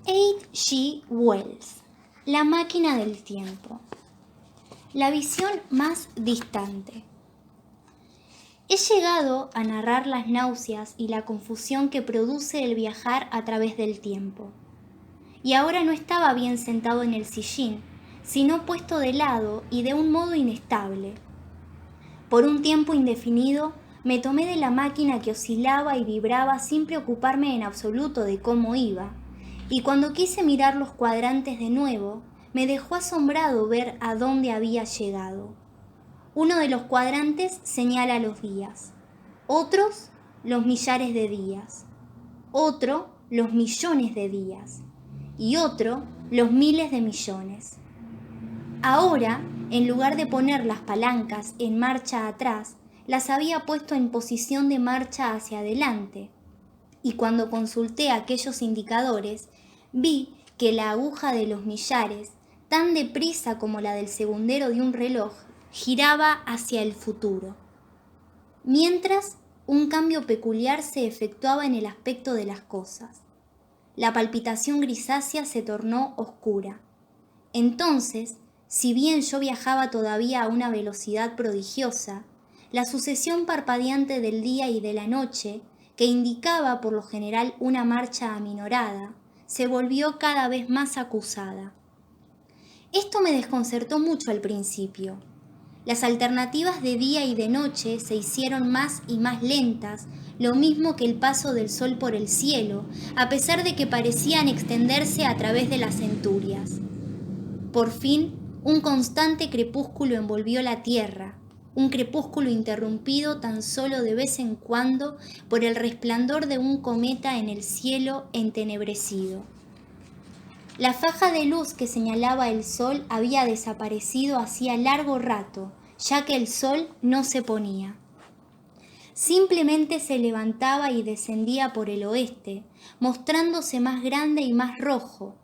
H. G. Wells, La máquina del tiempo. La visión más distante. He llegado a narrar las náuseas y la confusión que produce el viajar a través del tiempo. Y ahora no estaba bien sentado en el sillín, sino puesto de lado y de un modo inestable. Por un tiempo indefinido, me tomé de la máquina que oscilaba y vibraba sin preocuparme en absoluto de cómo iba, y cuando quise mirar los cuadrantes de nuevo, me dejó asombrado ver a dónde había llegado. Uno de los cuadrantes señala los días, otros los millares de días, otro los millones de días y otro los miles de millones. Ahora, en lugar de poner las palancas en marcha atrás, las había puesto en posición de marcha hacia adelante, y cuando consulté aquellos indicadores, vi que la aguja de los millares, tan deprisa como la del segundero de un reloj, giraba hacia el futuro. Mientras, un cambio peculiar se efectuaba en el aspecto de las cosas. La palpitación grisácea se tornó oscura. Entonces, si bien yo viajaba todavía a una velocidad prodigiosa, la sucesión parpadeante del día y de la noche, que indicaba por lo general una marcha aminorada, se volvió cada vez más acusada. Esto me desconcertó mucho al principio. Las alternativas de día y de noche se hicieron más y más lentas, lo mismo que el paso del sol por el cielo, a pesar de que parecían extenderse a través de las centurias. Por fin, un constante crepúsculo envolvió la tierra, un crepúsculo interrumpido tan solo de vez en cuando por el resplandor de un cometa en el cielo entenebrecido. La faja de luz que señalaba el sol había desaparecido hacía largo rato, ya que el sol no se ponía. Simplemente se levantaba y descendía por el oeste, mostrándose más grande y más rojo.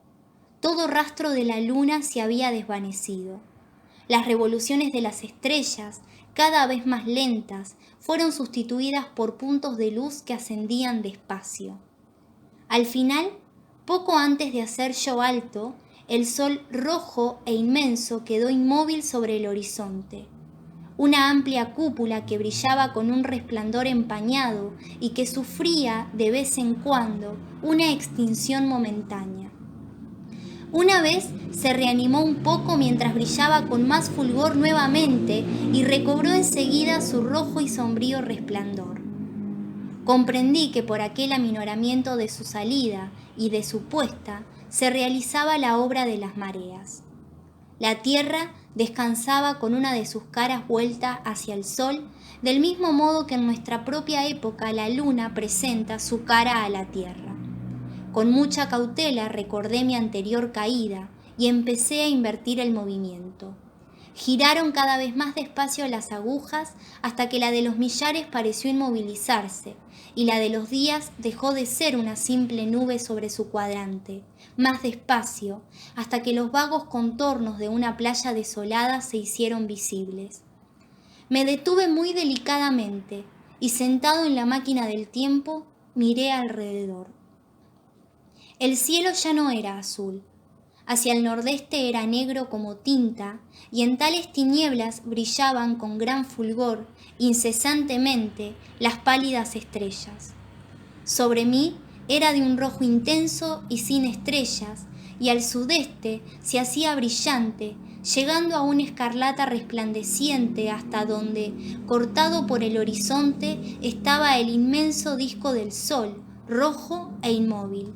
Todo rastro de la luna se había desvanecido. Las revoluciones de las estrellas, cada vez más lentas, fueron sustituidas por puntos de luz que ascendían despacio. Al final, poco antes de hacer yo alto, el sol rojo e inmenso quedó inmóvil sobre el horizonte. Una amplia cúpula que brillaba con un resplandor empañado y que sufría de vez en cuando una extinción momentánea. Una vez se reanimó un poco mientras brillaba con más fulgor nuevamente y recobró enseguida su rojo y sombrío resplandor. Comprendí que por aquel aminoramiento de su salida y de su puesta se realizaba la obra de las mareas. La tierra descansaba con una de sus caras vuelta hacia el sol, del mismo modo que en nuestra propia época la luna presenta su cara a la tierra. Con mucha cautela recordé mi anterior caída y empecé a invertir el movimiento. Giraron cada vez más despacio las agujas hasta que la de los millares pareció inmovilizarse y la de los días dejó de ser una simple nube sobre su cuadrante, más despacio, hasta que los vagos contornos de una playa desolada se hicieron visibles. Me detuve muy delicadamente y sentado en la máquina del tiempo miré alrededor. El cielo ya no era azul. Hacia el nordeste era negro como tinta, y en tales tinieblas brillaban con gran fulgor, incesantemente, las pálidas estrellas. Sobre mí era de un rojo intenso y sin estrellas, y al sudeste se hacía brillante, llegando a una escarlata resplandeciente hasta donde, cortado por el horizonte, estaba el inmenso disco del sol, rojo e inmóvil.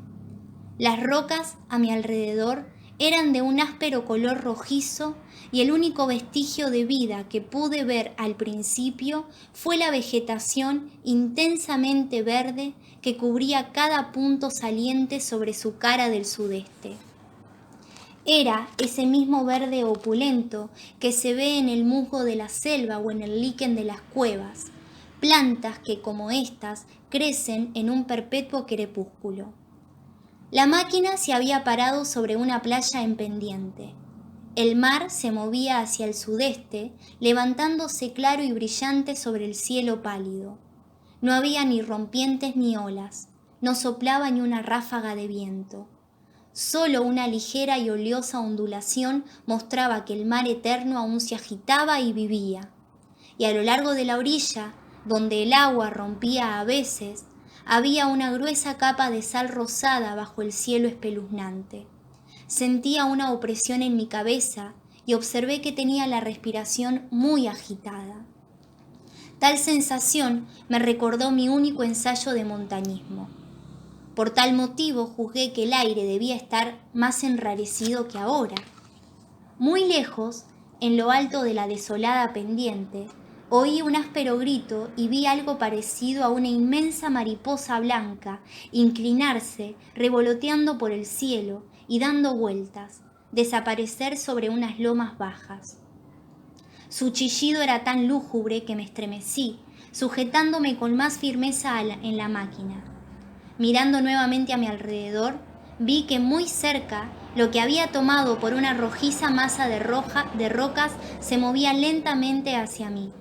Las rocas a mi alrededor eran de un áspero color rojizo y el único vestigio de vida que pude ver al principio fue la vegetación intensamente verde que cubría cada punto saliente sobre su cara del sudeste. Era ese mismo verde opulento que se ve en el musgo de la selva o en el liquen de las cuevas, plantas que, como estas, crecen en un perpetuo crepúsculo. La máquina se había parado sobre una playa en pendiente. El mar se movía hacia el sudeste, levantándose claro y brillante sobre el cielo pálido. No había ni rompientes ni olas, no soplaba ni una ráfaga de viento. Solo una ligera y oleosa ondulación mostraba que el mar eterno aún se agitaba y vivía. Y a lo largo de la orilla, donde el agua rompía a veces, había una gruesa capa de sal rosada bajo el cielo espeluznante. Sentía una opresión en mi cabeza y observé que tenía la respiración muy agitada. Tal sensación me recordó mi único ensayo de montañismo. Por tal motivo juzgué que el aire debía estar más enrarecido que ahora. Muy lejos, en lo alto de la desolada pendiente, oí un áspero grito y vi algo parecido a una inmensa mariposa blanca inclinarse, revoloteando por el cielo y dando vueltas, desaparecer sobre unas lomas bajas. Su chillido era tan lúgubre que me estremecí, sujetándome con más firmeza en la máquina. Mirando nuevamente a mi alrededor, vi que muy cerca, lo que había tomado por una rojiza masa de rocas se movía lentamente hacia mí.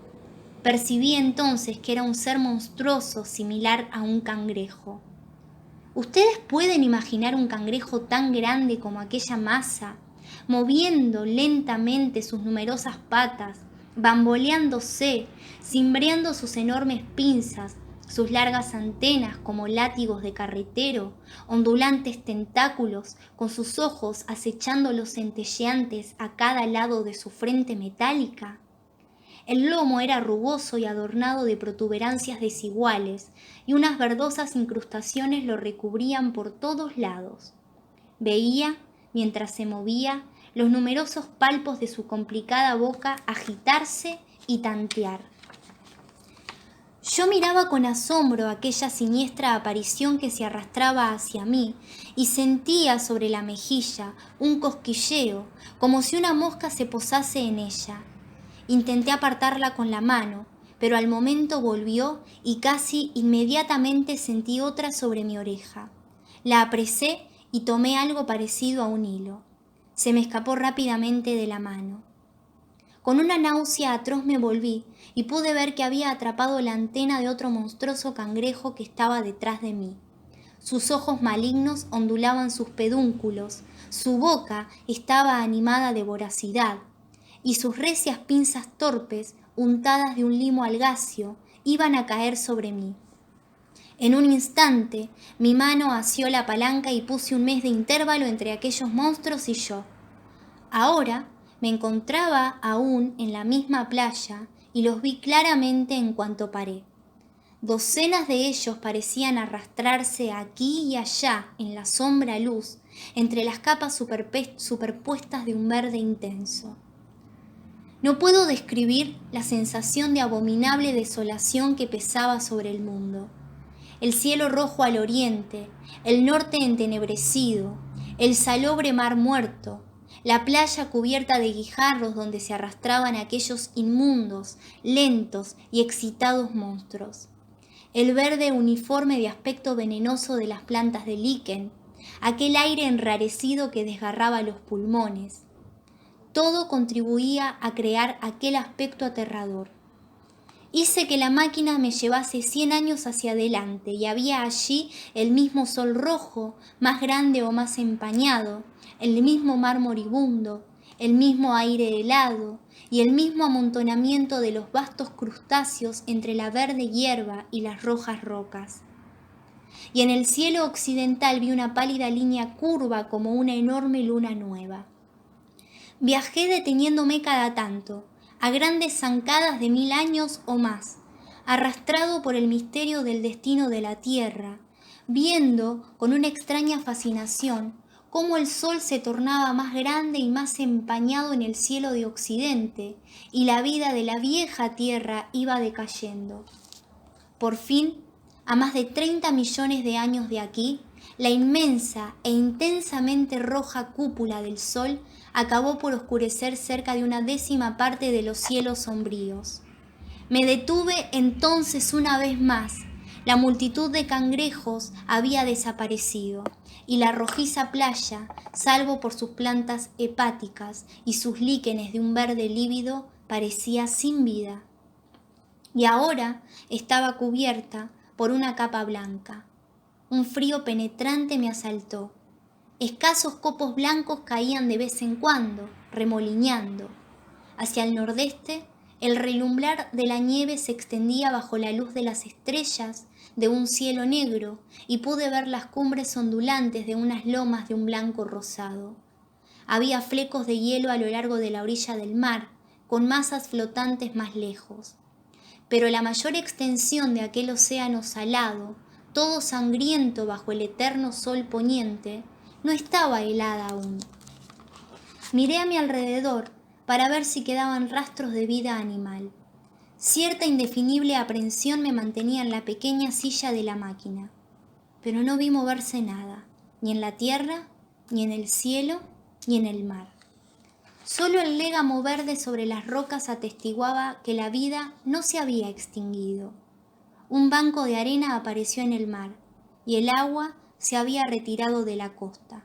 Percibí entonces que era un ser monstruoso similar a un cangrejo. ¿Ustedes pueden imaginar un cangrejo tan grande como aquella masa, moviendo lentamente sus numerosas patas, bamboleándose, cimbreando sus enormes pinzas, sus largas antenas como látigos de carretero, ondulantes tentáculos, con sus ojos acechando los centelleantes a cada lado de su frente metálica? El lomo era rugoso y adornado de protuberancias desiguales, y unas verdosas incrustaciones lo recubrían por todos lados. Veía, mientras se movía, los numerosos palpos de su complicada boca agitarse y tantear. Yo miraba con asombro aquella siniestra aparición que se arrastraba hacia mí y sentía sobre la mejilla un cosquilleo, como si una mosca se posase en ella. Intenté apartarla con la mano, pero al momento volvió y casi inmediatamente sentí otra sobre mi oreja. La apresé y tomé algo parecido a un hilo. Se me escapó rápidamente de la mano. Con una náusea atroz me volví y pude ver que había atrapado la antena de otro monstruoso cangrejo que estaba detrás de mí. Sus ojos malignos ondulaban sus pedúnculos, su boca estaba animada de voracidad, y sus recias pinzas torpes, untadas de un limo algáceo, iban a caer sobre mí. En un instante, mi mano asió la palanca y puse un mes de intervalo entre aquellos monstruos y yo. Ahora me encontraba aún en la misma playa y los vi claramente en cuanto paré. Docenas de ellos parecían arrastrarse aquí y allá en la sombra luz, entre las capas superpuestas de un verde intenso. No puedo describir la sensación de abominable desolación que pesaba sobre el mundo. El cielo rojo al oriente, el norte entenebrecido, el salobre mar muerto, la playa cubierta de guijarros donde se arrastraban aquellos inmundos, lentos y excitados monstruos. El verde uniforme de aspecto venenoso de las plantas de líquen, aquel aire enrarecido que desgarraba los pulmones. Todo contribuía a crear aquel aspecto aterrador. Hice que la máquina me llevase 100 años hacia adelante y había allí el mismo sol rojo, más grande o más empañado, el mismo mar moribundo, el mismo aire helado y el mismo amontonamiento de los vastos crustáceos entre la verde hierba y las rojas rocas. Y en el cielo occidental vi una pálida línea curva como una enorme luna nueva. Viajé deteniéndome cada tanto, a grandes zancadas de 1000 años o más, arrastrado por el misterio del destino de la Tierra, viendo con una extraña fascinación cómo el sol se tornaba más grande y más empañado en el cielo de Occidente, y la vida de la vieja Tierra iba decayendo. Por fin, a más de 30 millones de años de aquí, la inmensa e intensamente roja cúpula del sol acabó por oscurecer cerca de una 10ª parte de los cielos sombríos. Me detuve entonces una vez más. La multitud de cangrejos había desaparecido, y la rojiza playa, salvo por sus plantas hepáticas y sus líquenes de un verde lívido, parecía sin vida. Y ahora estaba cubierta por una capa blanca. Un frío penetrante me asaltó. Escasos copos blancos caían de vez en cuando, remolineando. Hacia el nordeste, el relumbrar de la nieve se extendía bajo la luz de las estrellas de un cielo negro y pude ver las cumbres ondulantes de unas lomas de un blanco rosado. Había flecos de hielo a lo largo de la orilla del mar, con masas flotantes más lejos. Pero la mayor extensión de aquel océano salado, todo sangriento bajo el eterno sol poniente, no estaba helada aún. Miré a mi alrededor para ver si quedaban rastros de vida animal. Cierta indefinible aprensión me mantenía en la pequeña silla de la máquina, pero no vi moverse nada, ni en la tierra, ni en el cielo, ni en el mar. Solo el légamo verde sobre las rocas atestiguaba que la vida no se había extinguido. Un banco de arena apareció en el mar, y el agua se había retirado de la costa.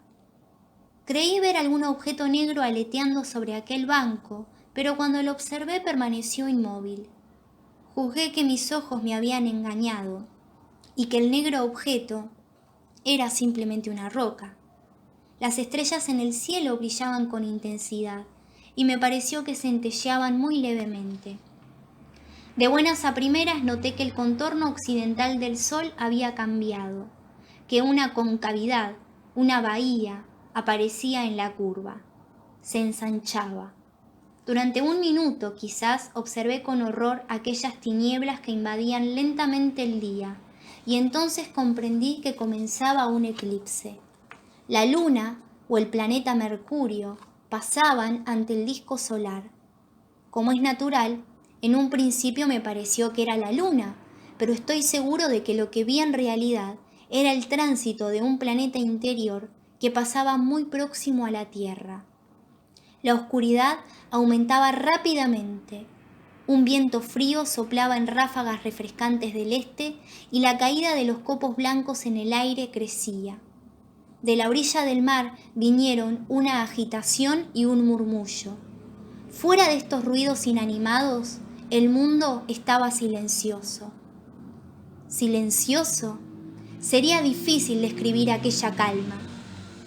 Creí ver algún objeto negro aleteando sobre aquel banco, pero cuando lo observé permaneció inmóvil. Juzgué que mis ojos me habían engañado y que el negro objeto era simplemente una roca. Las estrellas en el cielo brillaban con intensidad y me pareció que centelleaban muy levemente. De buenas a primeras noté que el contorno occidental del sol había cambiado, que una concavidad, una bahía, aparecía en la curva. Se ensanchaba. Durante un minuto, quizás, observé con horror aquellas tinieblas que invadían lentamente el día, y entonces comprendí que comenzaba un eclipse. La luna o el planeta Mercurio pasaban ante el disco solar. Como es natural, en un principio me pareció que era la luna, pero estoy seguro de que lo que vi en realidad era el tránsito de un planeta interior que pasaba muy próximo a la Tierra. La oscuridad aumentaba rápidamente. Un viento frío soplaba en ráfagas refrescantes del este y la caída de los copos blancos en el aire crecía. De la orilla del mar vinieron una agitación y un murmullo. Fuera de estos ruidos inanimados, el mundo estaba silencioso. ¿Silencioso? Sería difícil describir aquella calma.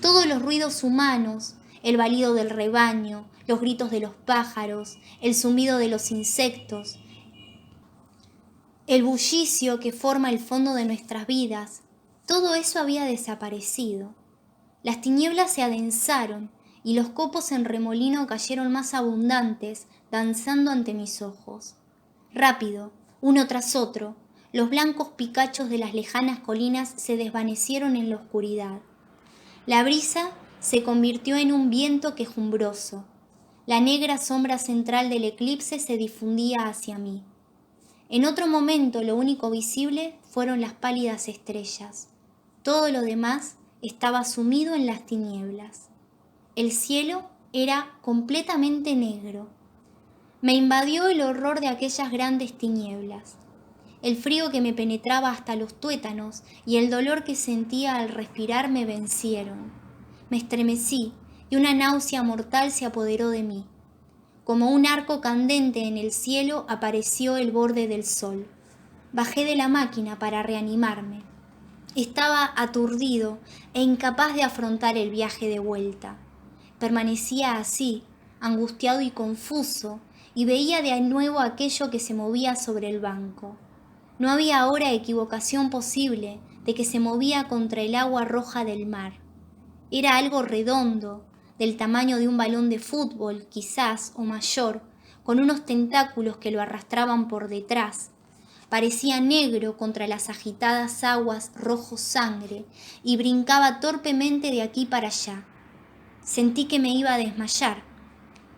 Todos los ruidos humanos, el balido del rebaño, los gritos de los pájaros, el zumbido de los insectos, el bullicio que forma el fondo de nuestras vidas, todo eso había desaparecido. Las tinieblas se adensaron y los copos en remolino cayeron más abundantes, danzando ante mis ojos. Rápido, uno tras otro, los blancos picachos de las lejanas colinas se desvanecieron en la oscuridad. La brisa se convirtió en un viento quejumbroso. La negra sombra central del eclipse se difundía hacia mí. En otro momento lo único visible fueron las pálidas estrellas. Todo lo demás estaba sumido en las tinieblas. El cielo era completamente negro. Me invadió el horror de aquellas grandes tinieblas. El frío que me penetraba hasta los tuétanos y el dolor que sentía al respirar me vencieron. Me estremecí y una náusea mortal se apoderó de mí. Como un arco candente en el cielo apareció el borde del sol. Bajé de la máquina para reanimarme. Estaba aturdido e incapaz de afrontar el viaje de vuelta. Permanecía así, angustiado y confuso, y veía de nuevo aquello que se movía sobre el banco. No había ahora equivocación posible de que se movía contra el agua roja del mar. Era algo redondo, del tamaño de un balón de fútbol, quizás, o mayor, con unos tentáculos que lo arrastraban por detrás. Parecía negro contra las agitadas aguas rojo sangre y brincaba torpemente de aquí para allá. Sentí que me iba a desmayar.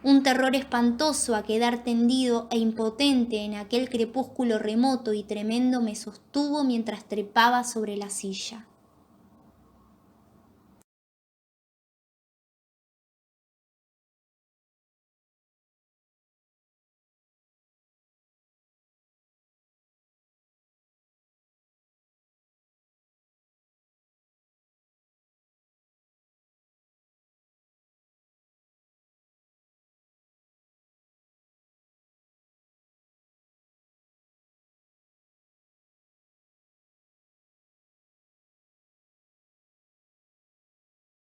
Un terror espantoso a quedar tendido e impotente en aquel crepúsculo remoto y tremendo me sostuvo mientras trepaba sobre la silla.